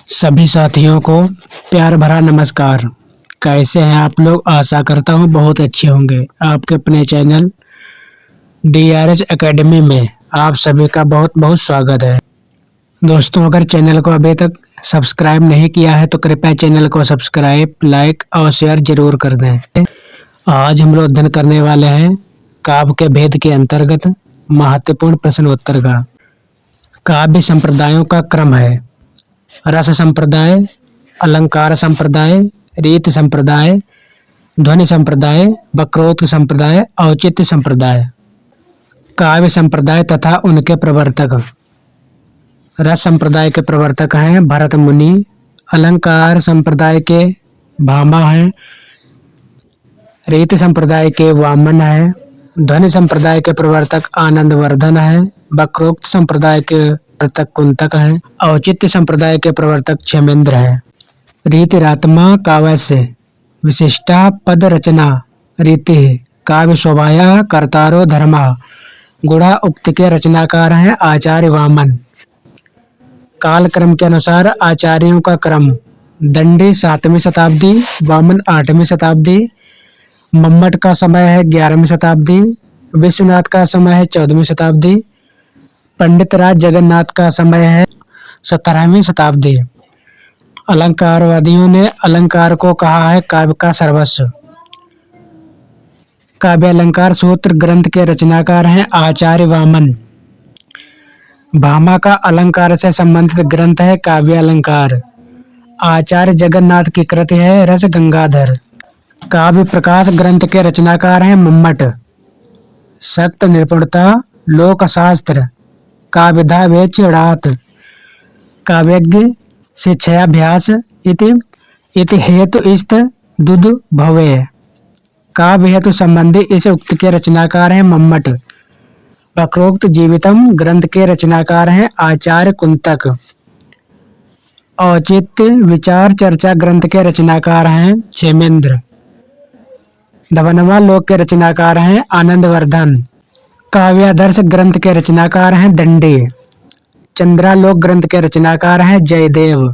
सभी साथियों को प्यार भरा नमस्कार। कैसे हैं आप लोग? आशा करता हूँ बहुत अच्छे होंगे। आपके अपने चैनल DRS एकेडमी में आप सभी का बहुत बहुत स्वागत है। दोस्तों, अगर चैनल को अभी तक सब्सक्राइब नहीं किया है तो कृपया चैनल को सब्सक्राइब, लाइक और शेयर जरूर कर दें। आज हम लोग अध्ययन करने वाले हैं काव्य के भेद के अंतर्गत महत्वपूर्ण प्रश्नोत्तर का। काव्य संप्रदायों का क्रम है: रस संप्रदाय, अलंकार संप्रदाय, रीति संप्रदाय, ध्वनि संप्रदाय, वक्रोक्त संप्रदाय, औचित्य संप्रदाय। काव्य संप्रदाय तथा उनके प्रवर्तक: रस संप्रदाय के प्रवर्तक हैं भरत मुनि, अलंकार संप्रदाय के भामा हैं, रीति संप्रदाय के वामन हैं, ध्वनि संप्रदाय के प्रवर्तक आनंदवर्धन है, वक्रोक्त संप्रदाय के प्रवर्तक कुंतक हैं, औचित्य संप्रदाय के प्रवर्तक क्षेमेंद्र हैं। रीतिरात्मा काव्यस्य विशिष्टा पद रचना रीति काव्य शोभाया कर्तारो धर्मा गुणा उक्त के रचनाकार हैं आचार्य वामन। काल क्रम के अनुसार आचार्यों का क्रम: दंडी 7वीं शताब्दी, वामन 8वीं शताब्दी, मम्मट का समय है 11वीं शताब्दी, विश्वनाथ का समय है 14वीं शताब्दी, पंडित राज जगन्नाथ का समय है 17वीं शताब्दी। अलंकारवादियों ने अलंकार को कहा है काव्य का सर्वस्व। काव्य अलंकार सूत्र ग्रंथ के रचनाकार हैं आचार्य वामन। भामा का अलंकार से संबंधित ग्रंथ है काव्य अलंकार। आचार्य जगन्नाथ की कृति है रस गंगाधर। काव्य प्रकाश ग्रंथ के रचनाकार हैं मम्मट। सक्त निपुणता लोकशास्त्र काव्यधा वेचिड़ात काव्यज्ञ शिक्षाभ्यास इति हेतु इस्त दुद भवे। काव्य हेतु संबंधी इस उक्त के रचनाकार हैं मम्मट। वक्रोक्त जीवितम ग्रंथ के रचनाकार हैं आचार्य कुंतक। औचित्य विचार चर्चा ग्रंथ के रचनाकार हैं क्षेमेंद्र। धवनवा लोक के रचनाकार हैं आनंदवर्धन। काव्यादर्श ग्रंथ के रचनाकार हैं दंडी। चंद्रालोक ग्रंथ के रचनाकार हैं जयदेव।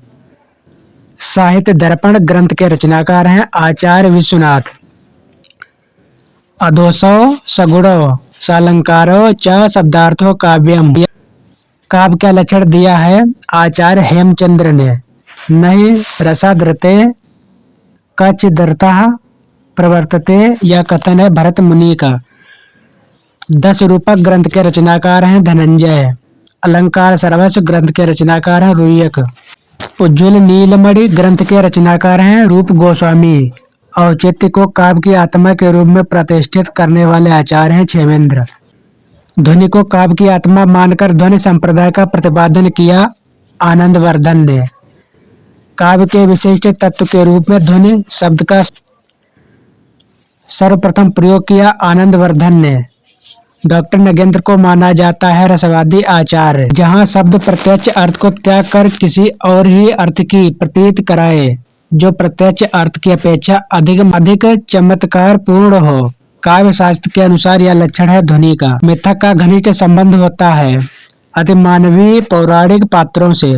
साहित्य दर्पण ग्रंथ के रचनाकार हैं आचार्य विश्वनाथ। अधोसौ सगुणो सालंकारो च शब्दार्थो काव्यम। काव्य का लक्षण दिया है आचार्य हेमचंद्र ने। नहीं रसादृते कचिदर्तः प्रवर्तते, यह कथन है भरत मुनि का। 10 रूपक ग्रंथ के रचनाकार हैं धनंजय। अलंकार सर्वस्व ग्रंथ के रचनाकार हैं रुय्यक। उज्ज्वल नीलमणि ग्रंथ के रचनाकार हैं रूप गोस्वामी। औचित्य को काव्य की आत्मा के रूप में प्रतिष्ठित करने वाले आचार्य हैं क्षेमेंद्र। ध्वनि को काव्य की आत्मा मानकर ध्वनि संप्रदाय का प्रतिपादन किया आनंदवर्धन ने। काव्य के विशिष्ट तत्व के रूप में ध्वनि शब्द का सर्वप्रथम प्रयोग किया आनंदवर्धन ने। डॉक्टर नगेंद्र को माना जाता है रसवादी आचार्य। जहाँ शब्द प्रत्यक्ष अर्थ को त्याग कर किसी और ही अर्थ की प्रतीत कराए, जो प्रत्यक्ष अर्थ की अपेक्षा अधिक चमत्कार पूर्ण हो। काव्य शास्त्र के अनुसार यह लक्षण है ध्वनि का। मिथक का घनिष्ठ संबंध होता है अतिमानवीय पौराणिक पात्रों से।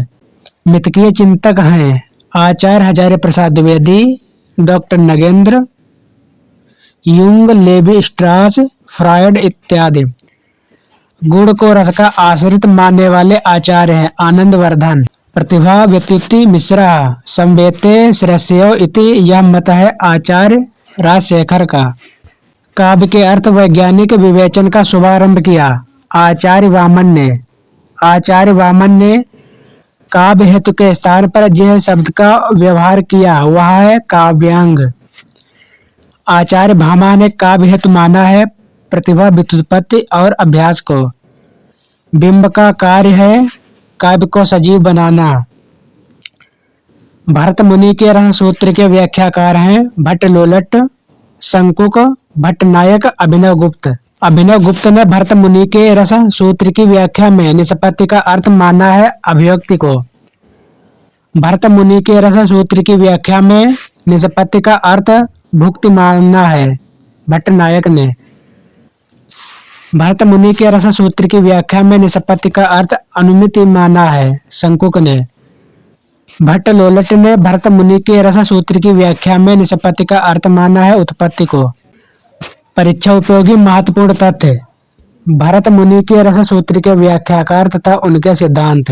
मिथकीय चिंतक हैं Acharya Hazari Prasad Dwivedi, doctor Nagendra, Jung, Levi Strauss, Freud इत्यादि। गुण को रस का आश्रित मानने वाले आचार्य हैं आनंदवर्धन। प्रतिभा व्युत्पत्ति मिश्रा संवेते श्रेष्यो इति यह मत है आचार्य राजशेखर का। काव्य के अर्थ वैज्ञानिक विवेचन का शुभारंभ किया आचार्य वामन ने। आचार्य वामन ने काव्य हेतु के स्थान पर जिस शब्द का व्यवहार किया वह है काव्यांग। आचार्य भामा ने काव्य हेतु माना है प्रतिभा व्युत्पत्ति और अभ्यास को। बिंब का कार्य है काव्य को सजीव बनाना। भरत मुनि के रस सूत्र के व्याख्याकार हैं भट्ट लोलट, शंकुक, भट्टनायक, अभिनव गुप्त। अभिनव गुप्त ने भरत मुनि के रस सूत्र की व्याख्या में निष्पत्ति का अर्थ माना है अभिव्यक्ति को। भरत मुनि के रस सूत्र की व्याख्या में निष्पत्ति का अर्थ भुक्ति मानना है भट्टनायक ने। भरत मुनि के रस सूत्र की व्याख्या में निष्पत्ति का अर्थ अनुमिति माना है शंकुक ने। भट्ट लोलट ने भरत मुनि के रस सूत्र की व्याख्या में निष्पत्ति का अर्थ माना है उत्पत्ति को। परीक्षा उपयोगी महत्वपूर्ण तथ्य। भरत मुनि के रस सूत्र के व्याख्याकार तथा उनके सिद्धांत।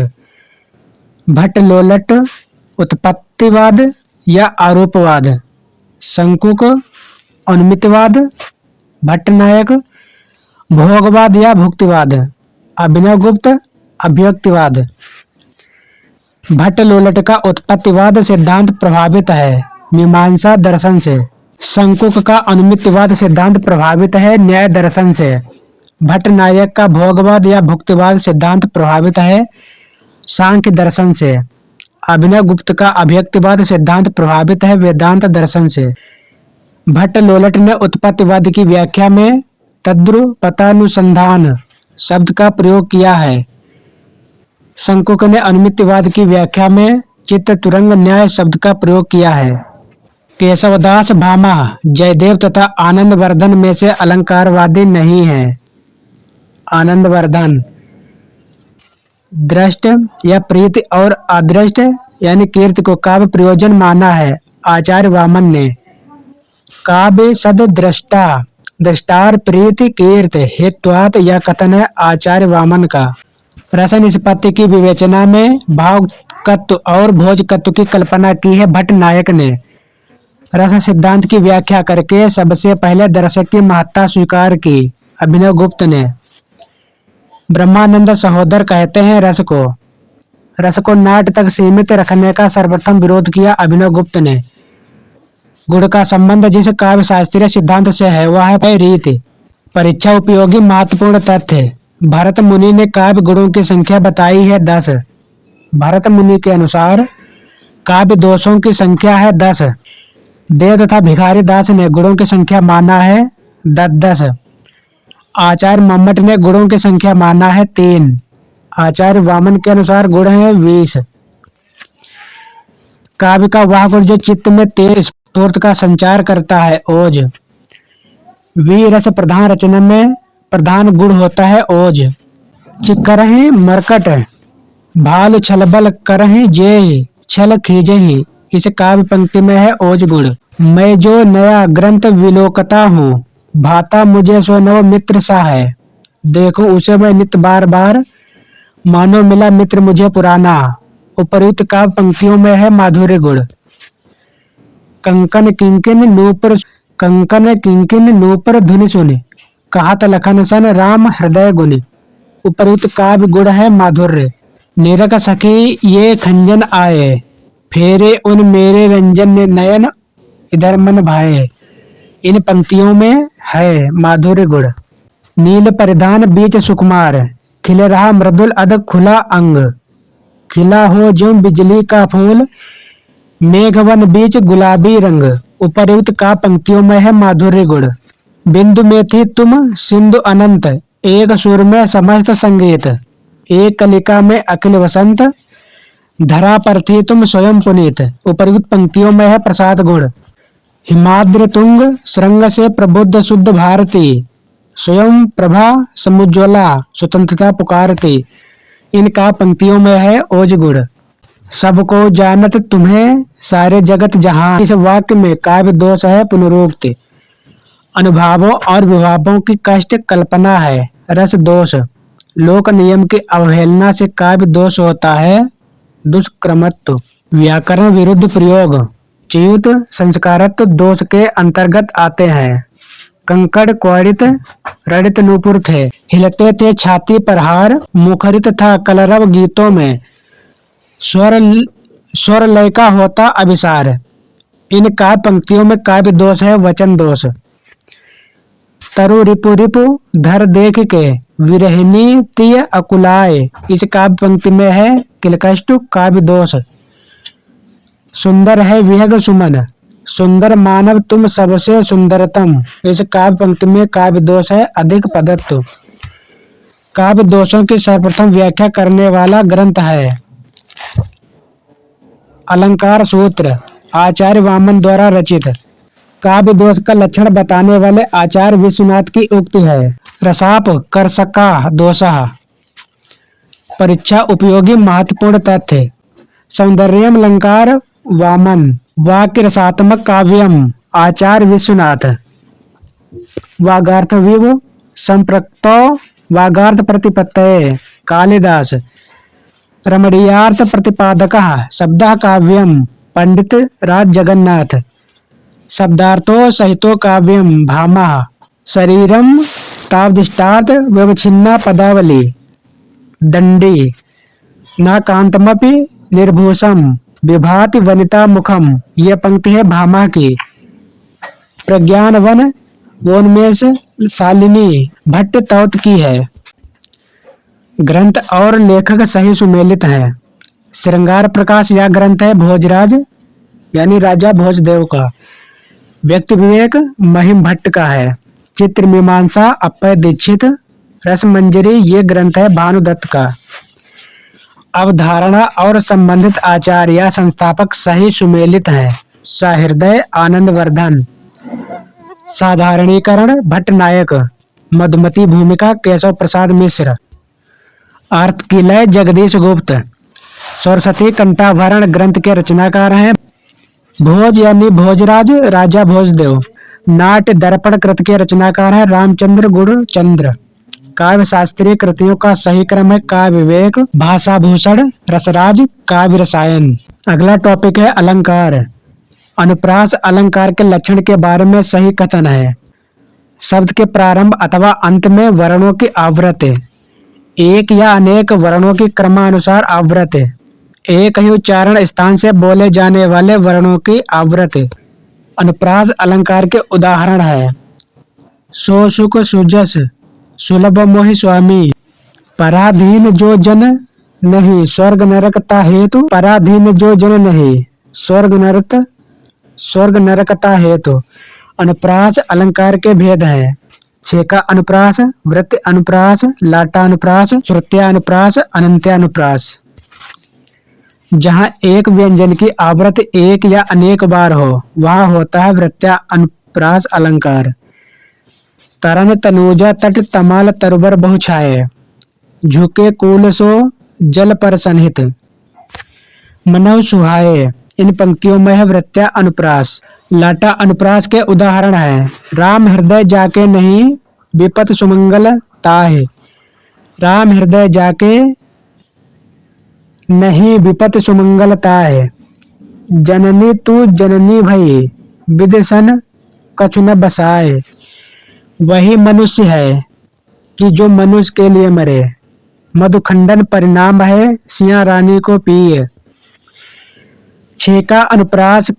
भट्ट लोलट उत्पत्तिवाद या आरोपवाद, शंकुक उन्मितवाद, भट्टनायक भोगवाद या भुक्तिवाद, अभिनवगुप्त अभिव्यक्तिवाद। भट्ट लोलट का उत्पत्तिवाद सिद्धांत प्रभावित है मीमांसा दर्शन से। शंकुक का उन्मितवाद सिद्धांत प्रभावित है न्याय दर्शन से। भट्टनायक का भोगवाद या भुक्तिवाद सिद्धांत प्रभावित है सांख्य दर्शन से। अभिनवगुप्त का अभिव्यक्तिवाद सिद्धांत प्रभावित है वेदांत दर्शन से। भट्ट लोलट ने उत्पत्तिवाद की व्याख्या में तद्रुपतानुसंधान शब्द का प्रयोग किया है। शंकुक ने अनिमित्तवाद की व्याख्या में चित्त तुरंग न्याय शब्द का प्रयोग किया है। केशवदास भामा, जयदेव तथा आनंदवर्धन में से अलंकारवादी नहीं है। आनंदवर्धन दृष्ट या प्रीति और अदृष्ट यानी कीर्ति को काव्य प्रयोजन माना है आचार्य वामन ने। काव्य सद दृष्टा दृष्टार प्रीति कीर्त हेत्वात यह कथन है आचार्य वामन का। रस निष्पत्ति की विवेचना में भावकत्व और भोजकत्व की कल्पना की है भट्टनायक ने। रस सिद्धांत की व्याख्या करके सबसे पहले दर्शक की महत्ता स्वीकार की अभिनवगुप्त ने। ब्रह्मानंद सहोदर कहते हैं रस को नाट तक सीमित रखने का सर्वप्रथम विरोध किया अभिनवगुप्त ने। गुण का संबंध जिस काव्य शास्त्रीय सिद्धांत से है वह है रीति। परीक्षा उपयोगी महत्वपूर्ण तथ्य। भरत मुनि ने काव्य गुणों की संख्या बताई है 10। भरत मुनि के अनुसार काव्य दोषों की संख्या है 10। देव तथा भिखारी दास ने गुणों की संख्या माना है 10। आचार्य मम्मट ने गुणों की संख्या माना है 3। आचार्य वामन के अनुसार गुण है 20। काव्य का वह गुण जो चित्त में तेज स्फूर्त का संचार करता है ओज। वीर रस प्रधान रचना में प्रधान गुण होता है ओज। चिकरहि मरकट भाल छलबल करहि जेहि छल खीजहि, इस काव्य पंक्ति में है ओज गुण। मैं जो नया ग्रंथ विलोकता हूँ भाता मुझे सो नव मित्र सा है, देखो उसे मैं नित बार बार मानो मिला मित्र मुझे पुराना। उपर्युक्त काव्य पंक्तियों में है माधुर्य गुण। कंकन किंकिन नूपुर धुनि सुनि कहत लखन सन राम हृदय गुनि। उपर्युक्त काव्य गुण है माधुर्य। निरक सखी ये खंजन आए फेरे उन मेरे रंजन नयन इधर मन भाए, इन पंक्तियों में है माधुर्य गुण। नील परिधान बीच सुकुमार खिल रहा मृदुल अध खुला अंग, खिला हो जो बिजली का फूल मेघवन बीच गुलाबी रंग। उपर्युक्त का पंक्तियों में है माधुर्य गुण। बिंदु में थी तुम सिंधु अनंत, एक सुर में समस्त संगीत, एक कलिका में अखिल वसंत, धरा पर थी तुम स्वयं पुनीत। उपर्युक्त पंक्तियों में है प्रसाद गुण। हिमाद्र तुंग श्रृंग से प्रबुद्ध शुद्ध भारती, स्वयं प्रभा समुज्वला स्वतंत्रता पुकारती, इनका पंक्तियों में है ओज गुण। सबको जानत तुम्हें सारे जगत जहां, इस वाक्य में काव्य दोष है पुनरुक्ति। अनुभावों और विभावों की कष्ट कल्पना है रस दोष। लोक नियम की अवहेलना से काव्य दोष होता है दुष्क्रमत्व। व्याकरण विरुद्ध प्रयोग च्युत संस्कारत्व दोष के अंतर्गत आते हैं। कंकड़ क्वड़ित रड़ित नूपुर थे, हिलते थे छाती पर हार, मुखरित था कलरव गीतों में, स्वर लय का होता अभिसार। इन काव्य पंक्तियों में काव्य दोष है वचन दोष। तरु रिपु रिपु धर देख के विरहिनी तिय अकुलाए, इस काव्य पंक्ति में है किलकष्टु काव्य दोष। सुंदर है विहग सुमन, सुंदर मानव तुम सबसे सुंदरतम, इस काव्य पंक्ति में काव्य दोष है अधिक पदत्व। काव्य दोषों की सर्वप्रथम व्याख्या करने वाला ग्रंथ है अलंकार सूत्र, आचार्य वामन द्वारा रचित। काव्य दोष का लक्षण बताने वाले आचार्य विश्वनाथ की उक्ति है रसाप कर्षका दोषः। परीक्षा उपयोगी महत्वपूर्ण तथ्य। सौंदर्यम अलंकार वामन। वाक्य रसात्मक काव्यम आचार्य विश्वनाथ। वागार्थ विव संप्रक्तो वागार्थ प्रतिपत्तये कालिदास। रमणीयार्थ प्रतिपादकः शब्दः काव्यम पंडित राज जगन्नाथ। शब्दार्थो सहितो काव्यम भामह। शरीरम तावदिष्टात् व्यवच्छिन्ना पदावली दंडी। न कांतमपि निर्भूषम विभाति वनिता मुखम। यह पंक्ति है भामा की। प्रज्ञानवन वोन्मेष शालिनी भट्ट तौत की है। ग्रंथ और लेखक सही सुमेलित है। श्रृंगार प्रकाश यह ग्रंथ है भोजराज यानी राजा भोजदेव का। व्यक्ति विवेक महिम भट्ट का है। चित्र मीमांसा अप्पय दीक्षित। रसमंजरी ये ग्रंथ है भानुदत्त का। अवधारणा और संबंधित आचार्य या संस्थापक सही सुमेलित हैं। सहृदय आनंदवर्धन। साधारणीकरण भट्टनायक। मधुमती भूमिका केशव प्रसाद मिश्र। अर्थ की लय जगदीश गुप्त। सरस्वती कंठाभरण ग्रंथ के रचनाकार हैं। भोज यानी भोजराज राजा भोजदेव। नाट्य दर्पण कृत के रचनाकार हैं रामचंद्र गुणचंद्र। काव्य शास्त्रीय कृतियों का सही क्रम है काव्य विवेक, भाषा भूषण, रसराज, काव्य रसायन। अगला टॉपिक है अलंकार। अनुप्रास अलंकार के लक्षण के बारे में सही कथन है। शब्द के प्रारंभ अथवा अंत में वर्णों की आवृत्ति। एक या अनेक वर्णों की क्रमानुसार आवृत्ति। एक ही उच्चारण स्थान से बोले जाने वाले वर्णों की आवृत्ति। अनुप्रास अलंकार के उदाहरण है सो सुख सुजस सुलभ मोहि स्वामी। पराधीन जो जन नहीं स्वर्ग नरकता हेतु। पराधीन जो जन नहीं स्वर्ग नरकता हेतु। अनुप्रास अलंकार के भेद हैं। छेका अनुप्रास, वृत्ति अनुप्रास, लाटा अनुप्रास, श्रुत्या अनुप्रास, अनंत्या अनुप्रास। जहाँ एक व्यंजन की आवृत्ति एक या अनेक बार हो वहाँ होता है वृत्त्या अनुप्रास अलंकार। तरन तनूजा तट तमाल तरुबर बहुछाये। झुके कूल सो जल पर सन्हित। मनव सुहाये। इन पंक्तियों में है वृत्त्या अनुप्रास। लाटा अनुप्रास के उदाहरण है राम हृदय जाके नहीं विपत सुमंगल ताहे। राम हृदय जाके नहीं विपत सुमंगल ताहे। जननी तू जननी भई विदिशन कछु न बसाए। वही मनुष्य है कि जो मनुष्य के लिए मरे। मधुखंडन परिणाम है सिया रानी को पिए। छेका अनुप्रास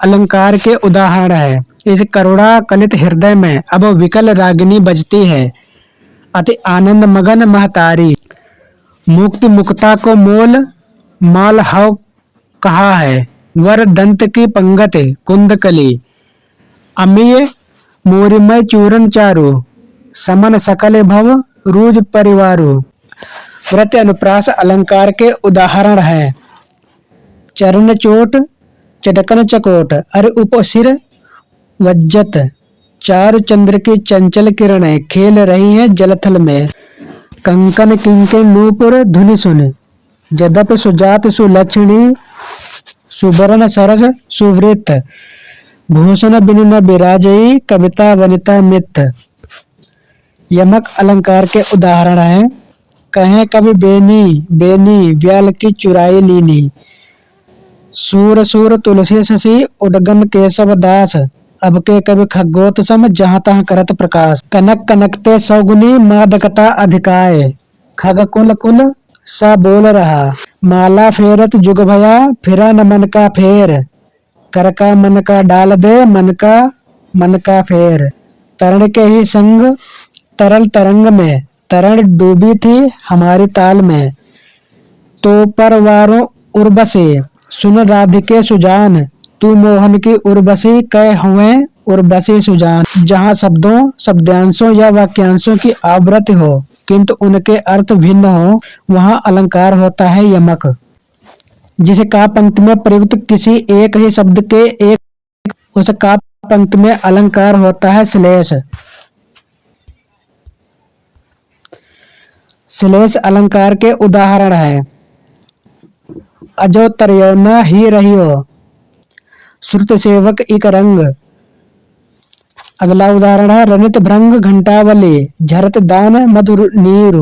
अलंकार के उदाहरण है इस करुणा कलित हृदय में अब विकल रागिनी बजती है। अति आनंद मगन महतारी। मुक्ति मुक्ता को मोल माल हव कहा है। वर दंत की पंगत कुंदकली। अमीय मोरिमय चूरन चारु। समन सकल भव रूज परिवारु। वृत्ति अनुप्रास अलंकार के उदाहरण है चरण चोट चटकन चकोट। अरे उपसिर वज्जत। चारु चंद्र की चंचल किरणें खेल रही हैं जलथल में। कंकन किंकन नूपुर धुनि सुन। जदप सुजात सुलक्षणी सुबरन सरस सुवृत। भूषण बिनु न बिराजई कविता वनिता मित। यमक अलंकार के उदाहरण हैं कहें कभी बेनी बेनी ब्याल की चुराई लीनी। सूर सूर तुलसी शशि उडगन केशव दास। अब के कवि खगोत सम जहाँ तहाँ करत प्रकाश। कनक कनकते सौगुनी मादकता अधिकाय। खग कुल कुल सा बोल रहा। माला फेरत जुग भया फिरा न मन का फेर। कर का मन का डाल दे मन का फेर। तरण के ही संग तरल तरंग में तरण डूबी थी हमारी ताल में। तो परवारों उर्वशी सुन राधिके सुजान। तू मोहन की उर्वशी कह हुए उर्वशी सुजान। जहाँ शब्दों शब्दांशों या वाक्यांशों की आवृत्ति हो किंतु उनके अर्थ भिन्न हो वहाँ अलंकार होता है यमक। जिसे का पंक्ति में प्रयुक्त किसी एक ही शब्द के एक उस का पंक्ति में अलंकार होता है श्लेष। श्लेष अलंकार के उदाहरण है अजो तरयो न ही रहियो, श्रुत सेवक इक रंग। अगला उदाहरण है रनित भृंग घंटावली, झरत दान मधुर नीर,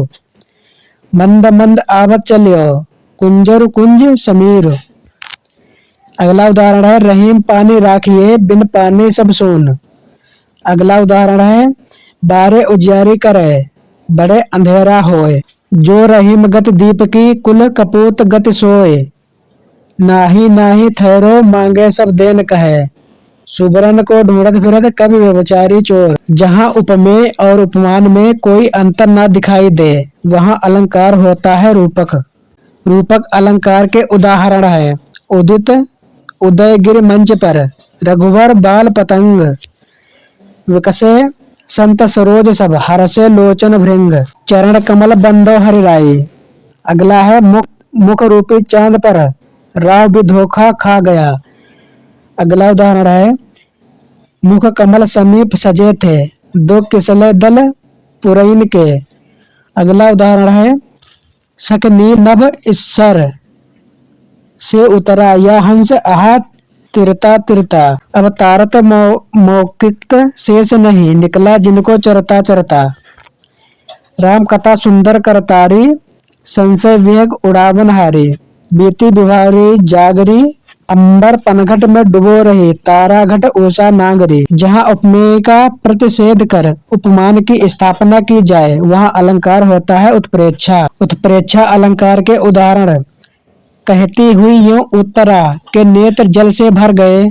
मंद मंद आवत चलियो, कुंजर कुंज समीर। अगला उदाहरण है रहीम पानी राखिए, बिन पानी सब सून। अगला उदाहरण है बारे उजियारी करे, बड़े अंधेरा होए। जो रहीम गत दीप की, कुल कपूत गत सोए। नाही नाही ठहरो, मांगे सब देन कहे, सुबरन को ढूंढत फिरत कभी व्यभिचारी चोर। जहाँ उपमेय और उपमान में कोई अंतर न दिखाई दे, वहाँ अलंकार होता है रूपक। रूपक अलंकार के उदाहरण है उदित उदयगिरि मंच पर, रघुवर बाल पतंग, विकसे संत सरोज सब, हरसे लोचन भृंग, चरण कमल बंदो हरिराई। अगला है मुख रूपी चांद पर, राव भी धोखा खा गया। अगला उदाहरण है मुख कमल समीप सजे थे, दो किसले दल पुरैन के। अगला उदाहरण है सक नील नभ ईश्वर से उतरा, या हंस आहा तिरता तिरता। अब तारत मौकिक शेष नहीं, निकला जिनको चरता चरता। राम कथा सुंदर करतारी, संशय विहग उड़ावन हारी। बीती बिहारी जागरी, अंबर पनघट में डुबो रही, तारा घट ऊषा नांगरी। जहाँ उपमेय का प्रतिषेध कर उपमान की स्थापना की जाए, वहाँ अलंकार होता है उत्प्रेक्षा। उत्प्रेक्षा अलंकार के उदाहरण कहती हुई यूं उत्तरा, के नेत्र जल से भर गए,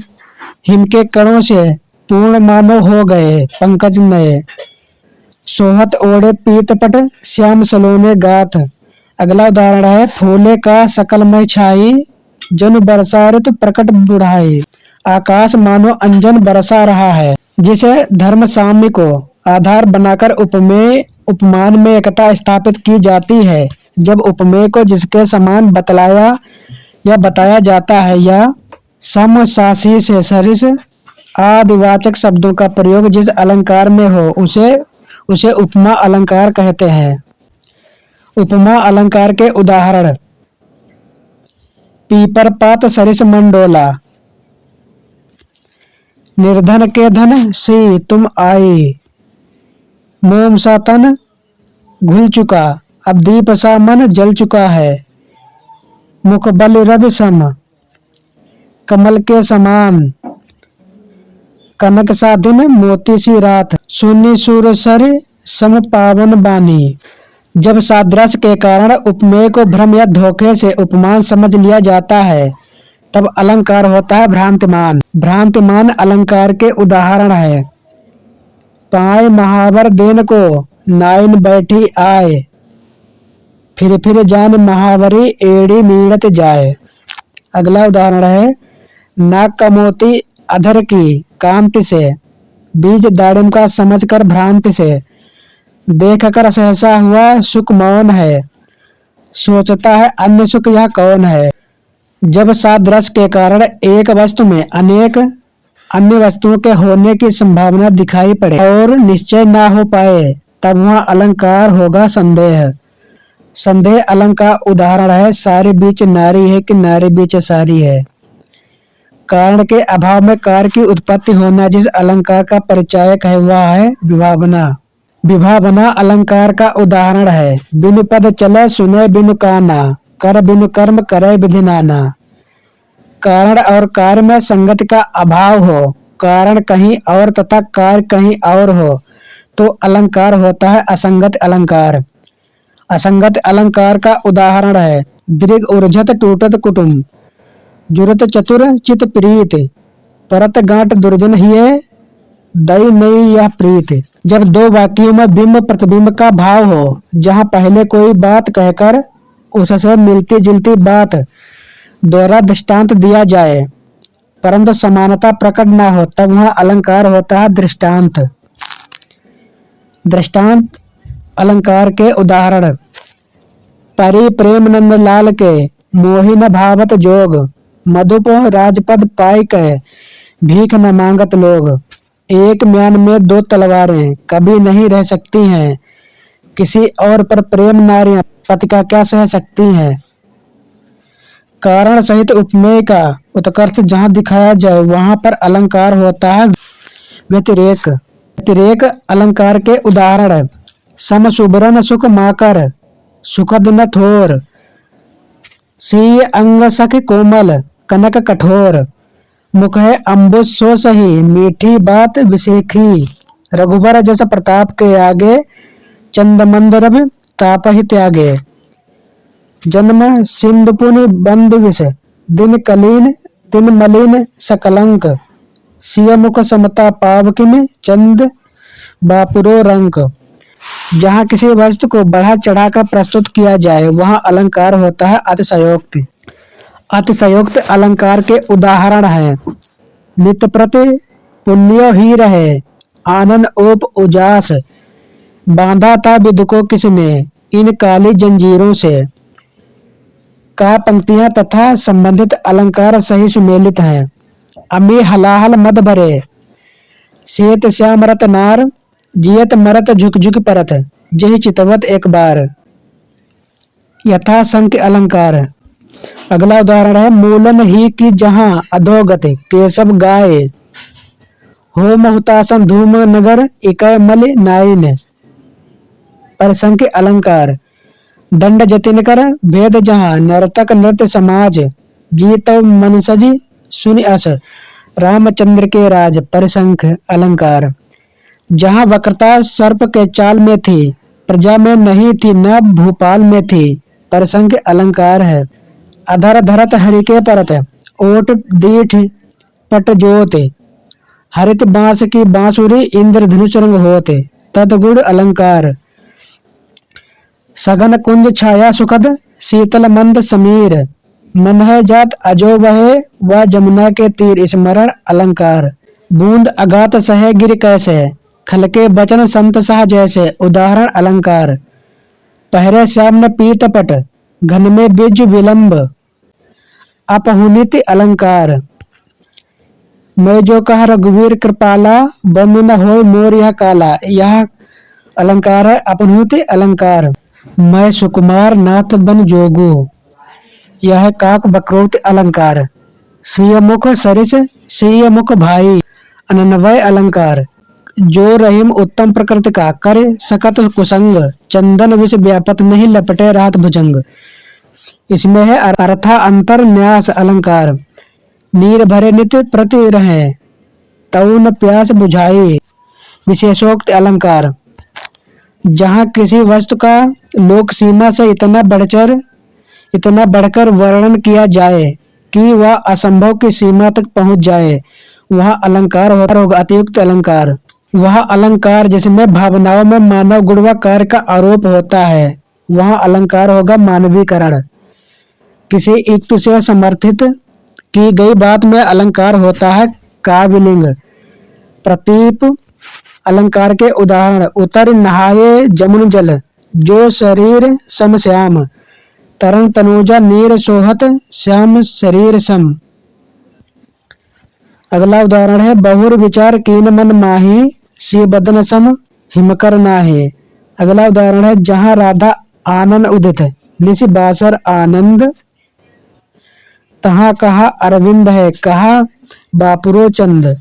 हिम के कणों से पूर्ण मानो हो गए पंकज नए। सोहत ओढ़े पीतपट, श्याम सलोने गाथ। अगला उदाहरण है फूले का सकलमय छाई, जन बरसा ऋत प्रकट बुढ़ाई। आकाश मानो अंजन बरसा रहा है। जिसे धर्म साम्य को आधार बनाकर उपमेय उपमान में एकता स्थापित की जाती है। जब उपमेय को जिसके समान बतलाया या बताया जाता है, या सम सासी से सरिस आदिवाचक शब्दों का प्रयोग जिस अलंकार में हो, उसे उपमा अलंकार कहते हैं। उपमा अलंकार के उदाहरण पीपर पात सरिस मंडोला, निर्धन के धन सी तुम आई, मोम सा तन घुल चुका, अब दीप सा मन जल चुका है। मुख बल रवि सम, कमल के समान, कनक सा दिन मोती सी रात, सुनी सूर सर सम पावन बानी। जब सादृश्य के कारण उपमेय को भ्रम या धोखे से उपमान समझ लिया जाता है, तब अलंकार होता है भ्रांतिमान। भ्रांतिमान अलंकार के उदाहरण है पाए महावर देन को, नाइन बैठी आए, फिर जान महावरी एड़ी मीड़त जाए। अगला उदाहरण है नाक का मोती अधर की कांति से, बीज दाड़िम का समझकर भ्रांति से, देख कर सहसा हुआ सुख मौन है, सोचता है अन्य सुख यह कौन है। जब सादृश्य के कारण एक वस्तु में अनेक अन्य वस्तुओं के होने की संभावना दिखाई पड़े और निश्चय ना हो पाए, तब वहाँ अलंकार होगा संदेह। संदेह अलंकार उदाहरण है सारी बीच नारी है कि नारी बीच सारी है। कारण के अभाव में कार्य की उत्पत्ति होना जिस अलंकार का परिचायक है, वह है विभावना। विभावना अलंकार का उदाहरण है बिनु पद चले सुने बिनु काना, कर बिनु कर्म करे विधि नाना। कारण और कार्य में संगति का अभाव हो, कारण कहीं और तथा कार्य कहीं और हो, तो अलंकार होता है असंगत अलंकार। असंगत अलंकार का उदाहरण है दीर्घ उर्झत टूटत कुटुम्ब, जुरत चतुर चित प्रीत, परत गांठ दुर्जन हिये दई नई यह प्रीत। जब दो वाक्यों में बिंब प्रतिबिंब का भाव हो, जहाँ पहले कोई बात कहकर उससे मिलती जुलती बात द्वारा दृष्टांत दिया जाए, परंतु समानता प्रकट न हो, तब वह अलंकार होता है दृष्टांत। दृष्टांत अलंकार के उदाहरण परि प्रेम नंद लाल के, मोहि न भावत जोग, मधुप राजपद पाई के, भीख न मांगत लोग। एक म्यान में दो तलवारें कभी नहीं रह सकती हैं, किसी और पर प्रेम नारियां पति का क्या सह सकती हैं। कारण सहित उपमेय का उत्कर्ष जहाँ दिखाया जाए वहां पर अलंकार होता है व्यतिरेक। व्यतिरेक अलंकार के उदाहरण सम सुबरन सुख माकर, सुखद न थोर, सी अंग सख कोमल, कनक कठोर, मुख है अम्बुज सो सही, मीठी बात विशेखी, रघुबर जस प्रताप के आगे, चंदमंद रवि ताप ही त्यागे। जन्म सिंधु पुनि बंद विष, दिन कलीन दिन मलिन सकलंक, सिय मुख समता पावक में, चंद बापुरो रंक। जहाँ किसी वस्तु को बढ़ा चढ़ाकर प्रस्तुत किया जाए वहाँ अलंकार होता है अतिशयोक्त। अतिशयोक्त अलंकार के उदाहरण हैं नित्य प्रति, पुण्यो ही रहे, आनंद ओप उजास, बांधा था विदु को किसने इन काली जंजीरों से। का पंक्तियां तथा संबंधित अलंकार सही सुमेलित हैं। अमी हलाहल मद भरे, सेत श्याम रत नार, जियत मरत झुक झुक परत, जहि चितवत एक बार। यथा संख्य अलंकार। अगला उदाहरण है मूलन ही की जहाँ अधोगत, केशव गाय, होम हुतासन धूम नगर, इकय मल नाइन। परिसंख्य अलंकार। दंड जतिन कर भेद जहाँ, नर्तक नृत्य समाज, जीतव मन सजी सुनि अस, रामचंद्र के राज। परिसंख्य अलंकार। जहाँ वक्रता सर्प के चाल में थी, प्रजा में नहीं थी न भूपाल में थी। परिसंख्य अलंकार है। अधर धरत हरि के परत, ओट दीठ पट जोते, हरित बांस की बांसुरी, इंद्र धनुष रंग होते। तदगुण अलंकार। सघन कुंज छाया सुखद, शीतल मंद समीर, मन है जात अजो बहे, व जमुना के तीर। स्मरण अलंकार। बूंद अगात सहे गिर कैसे, खलके बचन संत सह जैसे। उदाहरण अलंकार। पहरे श्याम न पीत पट, घन में बिज विलंब। अपहुनित अलंकार। मैं जो कह रघुवीर कृपाला, बंद न होय मोर यह काला। यह अलंकार है अपहुनित अलंकार। मैं सुकुमार नाथ बन जोगू, यह काक बकरोट अलंकार। सिय मुख सरिस, सिय मुख भाई। अनन्वय अलंकार। जो रहीम उत्तम प्रकृति का, करे सकत कुसंग, चंदन विष व्यापत नहीं लपटे रात भुजंग। इसमें है अर्था अंतर न्यास अलंकार। नीर भरे नित्य प्रति रहे, तउन प्यास बुझाई। विशेषोक्त अलंकार। जहाँ किसी वस्तु का लोक सीमा से इतना बढ़कर वर्णन किया जाए कि वह असंभव की सीमा तक पहुंच जाए, वह अलंकार होगा अतियुक्त अलंकार। वह अलंकार जिसमें भावनाओं में मानव गुण व कार्य का आरोप होता है, वह अलंकार होगा मानवीकरण। किसी युक्ति से समर्थित की गई बात में अलंकार होता है काव्यलिंग। प्रतीप अलंकार के उदाहरण। उतर नहाये जमुन जल, जो शरीर सम श्याम, तरन तनुजा नीर सोहत, श्याम शरीर सम। अगला उदाहरण है बहुर विचार कीन मन माही, सी बदन सम हिमकर नाहे। अगला उदाहरण है जहाँ राधा आनंद उदित, निशि बासर आनंद, तहाँ कहा अरविंद है, कहा बापुरो चंद।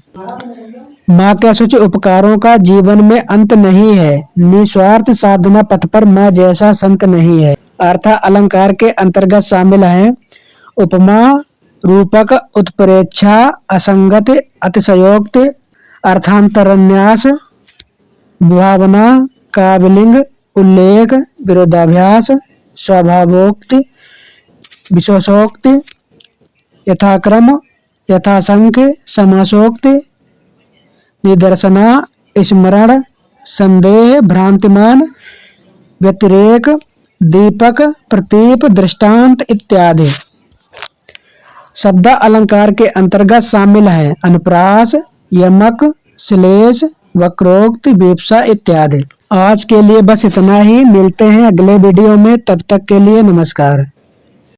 माँ के अशुच उपकारों का जीवन में अंत नहीं है, निस्वार्थ साधना पथ पर माँ जैसा संत नहीं है। अर्थ अलंकार के अंतर्गत शामिल है उपमा, रूपक, उत्प्रेक्षा, असंगत, अतिशयोक्त, अर्थांतरन्यास, भावना, काव्यलिंग, उल्लेख, विरोधाभास, स्वभावोक्त, विशेषोक्त, यथाक्रम, यथासंख्य, समासोक्त, निदर्शना, स्मरण, संदेह, भ्रांतिमान, व्यतिरेक, दीपक, प्रतीप, दृष्टांत इत्यादि। शब्द अलंकार के अंतर्गत शामिल है अनुप्रास, यमक, श्लेष, वक्रोक्त, विवक्षा इत्यादि। आज के लिए बस इतना ही। मिलते हैं अगले वीडियो में, तब तक के लिए नमस्कार।